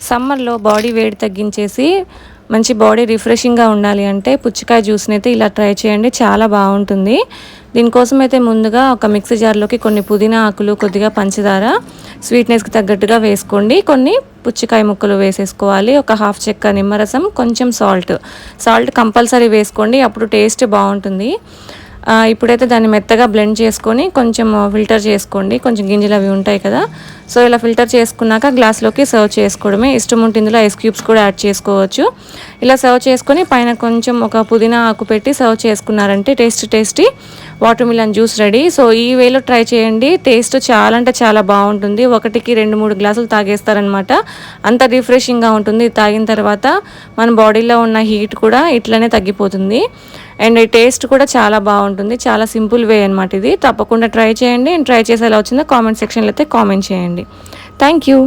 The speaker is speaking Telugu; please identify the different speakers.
Speaker 1: సమ్మర్లో బాడీ వేడి తగ్గించేసి మంచి బాడీ రిఫ్రెషింగ్గా ఉండాలి అంటే పుచ్చకాయ జ్యూస్ని అయితే ఇలా ట్రై చేయండి, చాలా బాగుంటుంది. దీనికోసం అయితే ముందుగా ఒక మిక్సీ జార్లోకి కొన్ని పుదీనా ఆకులు, కొద్దిగా పంచదార స్వీట్నెస్కి తగ్గట్టుగా వేసుకోండి. కొన్ని పుచ్చకాయ ముక్కలు వేసేసుకోవాలి. ఒక హాఫ్ చెక్క నిమ్మరసం, కొంచెం సాల్ట్ కంపల్సరీ వేసుకోండి, అప్పుడు టేస్ట్ బాగుంటుంది. ఇప్పుడైతే దాన్ని మెత్తగా బ్లెండ్ చేసుకొని కొంచెం ఫిల్టర్ చేసుకోండి. కొంచెం గింజలు అవి ఉంటాయి కదా, సో ఇలా ఫిల్టర్ చేసుకున్నాక గ్లాస్లోకి సర్వ్ చేసుకోవడమే. ఇష్టం ఉంటే ఇందులో ఐస్ క్యూబ్స్ కూడా యాడ్ చేసుకోవచ్చు. ఇలా సర్వ్ చేసుకొని పైన కొంచెం ఒక పుదీనా ఆకు పెట్టి సర్వ్ చేసుకున్నారంటే tasty water melon juice ready. So ఈ వేలో ట్రై చేయండి, టేస్ట్ చాలా అంటే చాలా బాగుంటుంది. 1-2-3 గ్లాసులు తాగేస్తారనమాట, అంత రిఫ్రెషింగ్గా ఉంటుంది. తాగిన తర్వాత మన బాడీలో ఉన్న హీట్ కూడా ఇట్లనే తగ్గిపోతుంది. అండ్ ఈ టేస్ట్ కూడా చాలా బాగుంటుంది. చాలా సింపుల్ వే అనమాట ఇది. తప్పకుండా ట్రై చేయండి. ట్రై చేసి ఎలా వచ్చిందో కామెంట్ సెక్షన్లో అయితే కామెంట్ చేయండి. Thank you.